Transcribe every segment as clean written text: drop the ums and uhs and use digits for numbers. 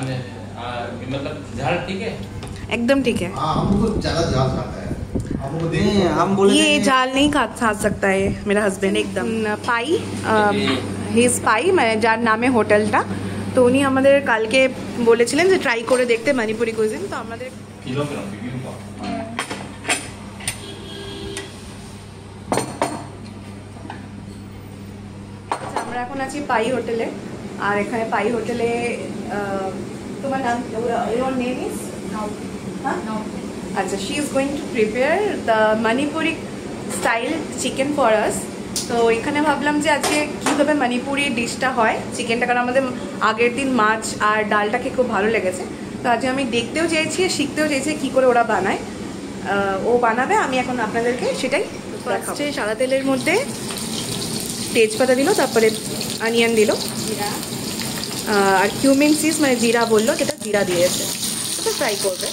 मतलब झाल ठीक है, एकदम ठीक है। हमको ज्यादा झाल खाता है, हमको देखिए हम बोले ये झाल नहीं खा सकता है मेरा हस्बैंड एकदम। পাই হিজ পাই মানে যার নামে হোটেলটা, তো উনি আমাদের কালকে বলেছিলেন যে ট্রাই করে দেখতে মণিপুরি কুইজিন। তো আমাদের আমরা এখন আছি পাই হোটেলে। আর এখানে পাই হোটেলে তোমার নাম, your name is? আচ্ছা, she is going to prepare the Manipuri style chicken for us। তো এখানে ভাবলাম যে আজকে কীভাবে মণিপুরি ডিশটা হয় চিকেনটা, কারণ আমাদের আগের দিন মাছ আর ডালটা খেয়ে খুব ভালো লেগেছে। তো আজকে আমি দেখতেও চেয়েছি, শিখতেও চেয়েছি কী করে ওরা বানায়। ও বানাবে, আমি এখন আপনাদেরকে সেটাই। ফার্স্টে সাদা তেলের মধ্যে তেজপাতা দিল, তারপরে অনিয়ন দিল, আর কিউমিন সিজ মানে জিরা বললো, যেটা জিরা দিয়েছে, ওটা ফ্রাই করবে।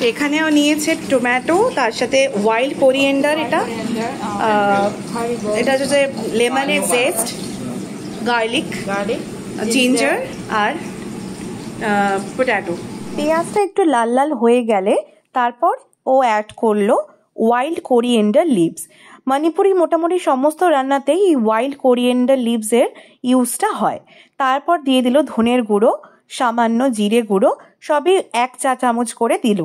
এখানেও নিয়েছে টমেটো, তার সাথে ওয়াইল্ড কোরিয়েন্ডার, এটা হচ্ছে লেমনের জেস্ট, গার্লিক, জিঞ্জার আর পটেটো। পেঁয়াজটা একটু লাল লাল হয়ে গেলে তারপর ও অ্যাড করলো ওয়াইল্ড কোরিয়েন্ডার লিভস। মণিপুরি মোটামুটি সমস্ত রান্নাতেই এই ওয়াইল্ড কোরিয়েন্ডার লিভসের ইউজটা হয়। তারপর দিয়ে দিল ধনের গুঁড়ো, সামান্য জিরে গুঁড়ো, সবই 1 চা চামচ করে দিল,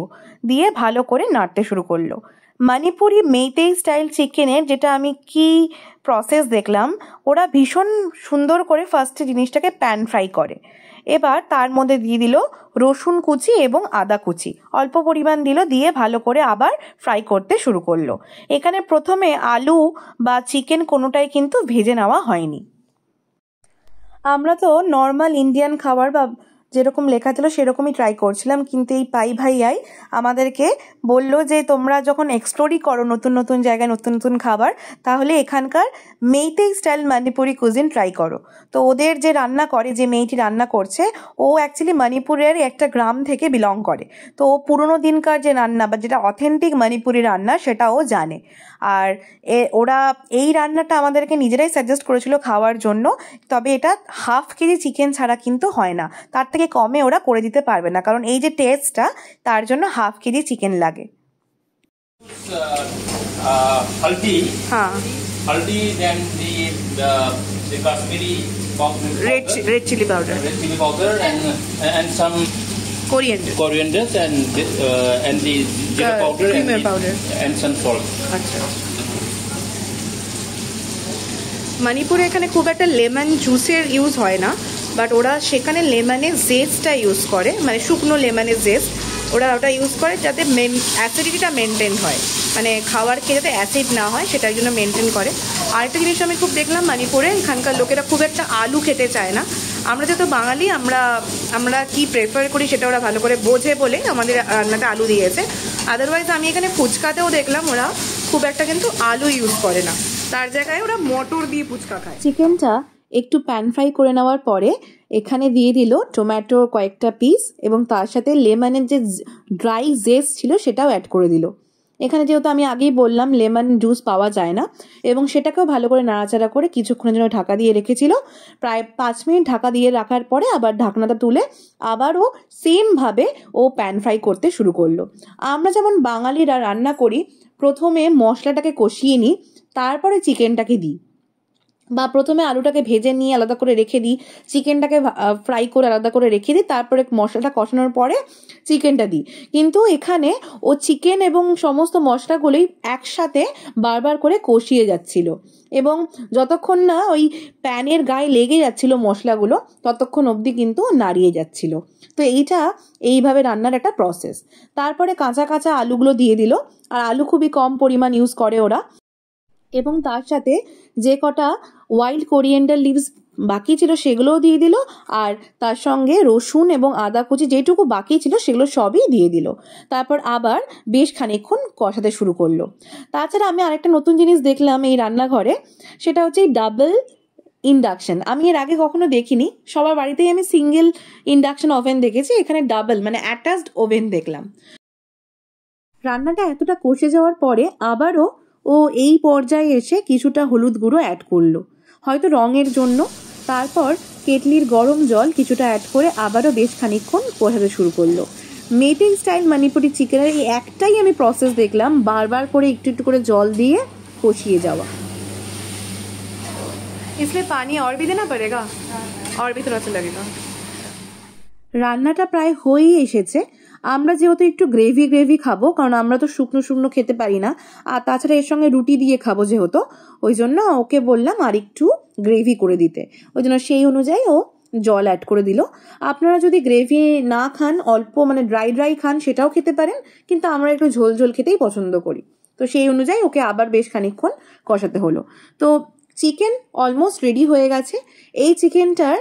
দিয়ে ভালো করে নাড়তে শুরু করলো। মণিপুরি মেইতেই স্টাইল চিকেনের যেটা আমি কি প্রসেস দেখলাম, ওরা ভীষণ সুন্দর করে ফার্স্টে জিনিসটাকে প্যান ফ্রাই করে। এবার তার মধ্যে দিয়ে দিল রসুন কুচি এবং আদা কুচি, অল্প পরিমাণ দিল, দিয়ে ভালো করে আবার ফ্রাই করতে শুরু করলো। এখানে প্রথমে আলু বা চিকেন কোনোটাই কিন্তু ভেজে নেওয়া হয়নি। আমরা তো নর্মাল ইন্ডিয়ান খাবার বা যেরকম লেখা ছিল সেরকমই ট্রাই করছিলাম, কিন্তু এই পাই ভাইয়াই আমাদেরকে বলল যে তোমরা যখন এক্সপ্লোরই করো নতুন নতুন জায়গায় নতুন নতুন খাবার, তাহলে এখানকার Meitei style Manipuri cuisine try করো। তো ওদের যে রান্না করে, যে মেয়েটি রান্না করছে, ও অ্যাকচুয়ালি মণিপুরের একটা গ্রাম থেকে বিলং করে। তো ও পুরোনো দিনকার যে রান্না বা যেটা অথেন্টিক মণিপুরি রান্না সেটা ও জানে। আর ওরা এই রান্নাটা আমাদেরকে নিজেরাই সাজেস্ট করেছিল খাওয়ার জন্য, তবে এটা 1/2 কেজি চিকেন ছাড়া কিন্তু হয় না, তার থেকে কমে ওরা করে দিতে পারবে না, কারণ এই যে টেস্টটা তার জন্য 1/2 কেজি চিকেন লাগে। हल्दी, हाँ, हल्दी, then the Kashmiri red chili powder, and some coriander and the jeera powder and some salt. আচ্ছা, মণিপুরে এখানে খুব একটা লেমন জুসের ইউজ হয় না, বাট ওরা সেখানে লেমনের জেস্টটা ইউজ করে, মানে শুকনো লেমনের জেস্ট ওরা ওটা ইউজ করে যাতে অ্যাসিডিটিটা মেনটেন হয়, মানে খাবার খেয়ে যাতে অ্যাসিড না হয় সেটার জন্য মেনটেন করে। আরেকটা জিনিস আমি খুব দেখলাম মণিপুরে এখানকার লোকেরা খুব একটা আলু খেতে চায় না। আমরা যেহেতু বাঙালি, আমরা কি প্রেফার করি সেটা ওরা ভালো করে বোঝে বলে আমাদের রান্নাটা আলু দিয়েছে। আদারওয়াইজ আমি এখানে ফুচকাতেও দেখলাম ওরা খুব একটা কিন্তু আলু ইউজ করে না, তার জায়গায় ওরা মটর দিয়ে ফুচকা খায়। চিকেনটা একটু প্যান ফ্রাই করে নেওয়ার পরে এখানে দিয়ে দিল টমেটোর কয়েকটা পিস এবং তার সাথে লেমনের যে ড্রাই জেস্ট ছিল সেটাও অ্যাড করে দিল। এখানে যেহেতু আমি আগেই বললাম লেমন জুস পাওয়া যায় না, এবং সেটাকেও ভালো করে নাড়াচাড়া করে কিছুক্ষণের জন্য ঢাকা দিয়ে রেখেছিল। প্রায় 5 মিনিট ঢাকা দিয়ে রাখার পরে আবার ঢাকনাটা তুলে আবারও সেমভাবে ও প্যান ফ্রাই করতে শুরু করলো। আমরা যেমন বাঙালিরা রান্না করি, প্রথমে মশলাটাকে কষিয়ে নিই, তারপরে চিকেনটাকে দিই, বা প্রথমে আলুটাকে ভেজে নিয়ে আলাদা করে রেখে দিই, চিকেনটাকে ফ্রাই করে আলাদা করে রেখে দিই, তারপরে মশলাটা কষানোর পরে চিকেনটা দিই। কিন্তু এখানে ও চিকেন এবং সমস্ত মশলাগুলোই একসাথে বারবার করে কষিয়ে যাচ্ছিল, এবং যতক্ষণ না ওই প্যানের গায়ে লেগে যাচ্ছিল মশলাগুলো ততক্ষণ অবধি কিন্তু নাড়িয়ে যাচ্ছিল। তো এইভাবে রান্নার একটা প্রসেস। তারপরে কাঁচা কাঁচা আলুগুলো দিয়ে দিল, আর আলু খুবই কম পরিমাণ ইউজ করে ওরা, এবং তার সাথে যে কটা ওয়াইল্ড কোরিয়েন্ডার লিভস বাকি ছিল সেগুলোও দিয়ে দিল, আর তার সঙ্গে রসুন এবং আদা কুচি যেটুকু বাকি ছিল সেগুলো সবই দিয়ে দিল। তারপর আবার বেশ খানিকক্ষণ কষাতে শুরু করলো। তাছাড়া আমি আরেকটা নতুন জিনিস দেখলাম এই রান্নাঘরে, সেটা হচ্ছে এই ডাবল ইন্ডাকশন। আমি এর আগে কখনো দেখিনি, সবার বাড়িতেই আমি সিঙ্গেল ইন্ডাকশন ওভেন দেখেছি, এখানে ডাবল মানে অ্যাটাচড ওভেন দেখলাম। রান্নাটা এতটা কষে যাওয়ার পরে আবারও ও এই পর্যায়ে এসে কিছুটা হলুদ গুঁড়ো অ্যাড করলো, হয়তো রঙের জন্য। তারপর কেটলির গরম জল কিছুটা অ্যাড করে আবারও বেশ খানিকক্ষণ কষাতে শুরু করলো। মেটিং স্টাইল মণিপুরি চিকেনের এই একটাই আমি প্রসেস দেখলাম, বারবার করে একটু একটু করে জল দিয়ে কষিয়ে যাওয়া। इसलिए पानी और भी देना पड़ेगा और भी थोड़ा सा लगेगा। রান্নাটা প্রায় হয়েই এসেছে। আমরা যেহেতু একটু গ্রেভি গ্রেভি খাবো, কারণ আমরা তো শুকনো শুকনো খেতে পারি না, আর তাছাড়া এর সঙ্গে রুটি দিয়ে খাবো যেহেতু, ওই জন্য ওকে বললাম আর একটু গ্রেভি করে দিতে। ওই জন্য সেই অনুযায়ী ও জল অ্যাড করে দিল। আপনারা যদি গ্রেভি না খান, অল্প মানে ড্রাই ড্রাই খান, সেটাও খেতে পারেন, কিন্তু আমরা একটু ঝোল ঝোল খেতেই পছন্দ করি। তো সেই অনুযায়ী ওকে আবার বেশ খানিকক্ষণ কষাতে হলো। তো চিকেন অলমোস্ট রেডি হয়ে গেছে। এই চিকেনটার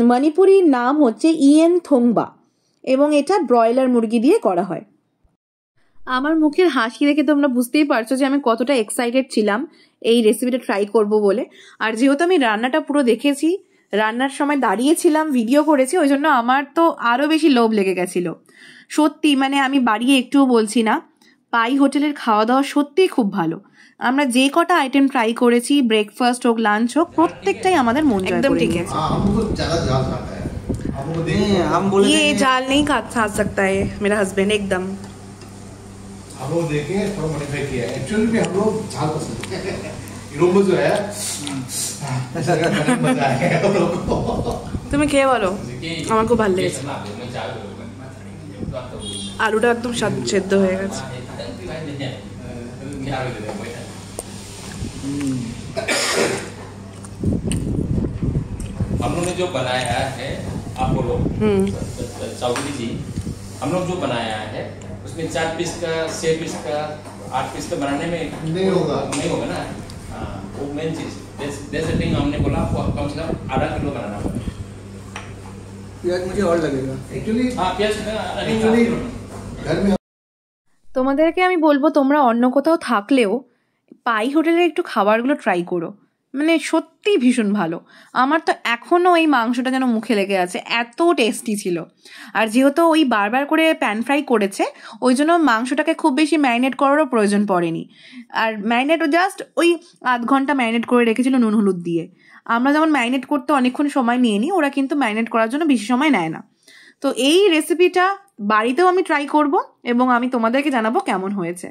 মণিপুরির নাম হচ্ছে ইয়েন থোংবা এবং এটা ব্রয়লার মুরগি দিয়ে করা হয়। আমার মুখের হাসি দেখে তোমরা বুঝতেই পারছো যে আমি কতটা এক্সাইটেড ছিলাম এই রেসিপিটা ট্রাই করব বলে। আর যেহেতু আমি রান্নাটা পুরো দেখেছি, রান্নার সময় দাঁড়িয়েছিলাম, ভিডিও করেছি, ওই জন্য আমার তো আরও বেশি লোভ লেগে গেছিল। সত্যি মানে আমি বাড়িয়ে একটুও বলছি না, পাই হোটেলের খাওয়া দাওয়া সত্যিই খুব ভালো। আমরা যে কটা আইটেম ট্রাই করেছি, ব্রেকফাস্ট হোক লাঞ্চ হোক, প্রত্যেকটাই আমাদের মন জয় করে নিয়েছে। ये जाल नहीं खा सकता है मेरा हस्बैंड एकदम। हम लोग देखे थोड़ा मॉडिफाई किया है। एक्चुअली भी हम लोग झाल पसंद है। इरोमा जो है ऐसा का मजा है हम लोग को। তুমি খেয়ে বলো, আমার খুব ভালো লেগেছে। আলুটা একদম সেদ্ধ হয়ে গেছে। हम लोग ने जो बनाया है, आप बोलो चौधरी जी, हम लोग जो बनाया है उसमें 4 पीस का, 6 पीस का, 8 पीस का बनाने में नहीं होगा ना। वो मेन चीज सेटिंग हमने बोला कम से कम आधा किलो बनाना पड़ेगा। प्याज मुझे और लगेगा एक्चुअली। हाँ प्याज एक्चुअली घर में। তোমাদেরকে আমি বলবো তোমরা অন্য কোথাও থাকলেও পাই হোটেলের একটু খাবারগুলো ট্রাই করো, মানে সত্যি ভীষণ ভালো। আমার তো এখনও এই মাংসটা যেন মুখে লেগে আছে, এত টেস্টি ছিল। আর যেহেতু ওই বারবার করে প্যান ফ্রাই করেছে, ওই জন্য মাংসটাকে খুব বেশি ম্যারিনেট করারও প্রয়োজন পড়েনি। আর ম্যারিনেটও জাস্ট ওই আধ ঘন্টা ম্যারিনেট করে রেখেছিল নুন হলুদ দিয়ে। আমরা যেমন ম্যারিনেট করতে অনেকক্ষণ সময় নিয়ে নিই, ওরা কিন্তু ম্যারিনেট করার জন্য বেশি সময় নেয় না। তো এই রেসিপিটা বাড়িতেও আমি ট্রাই করব এবং আমি তোমাদেরকে জানাবো কেমন হয়েছে।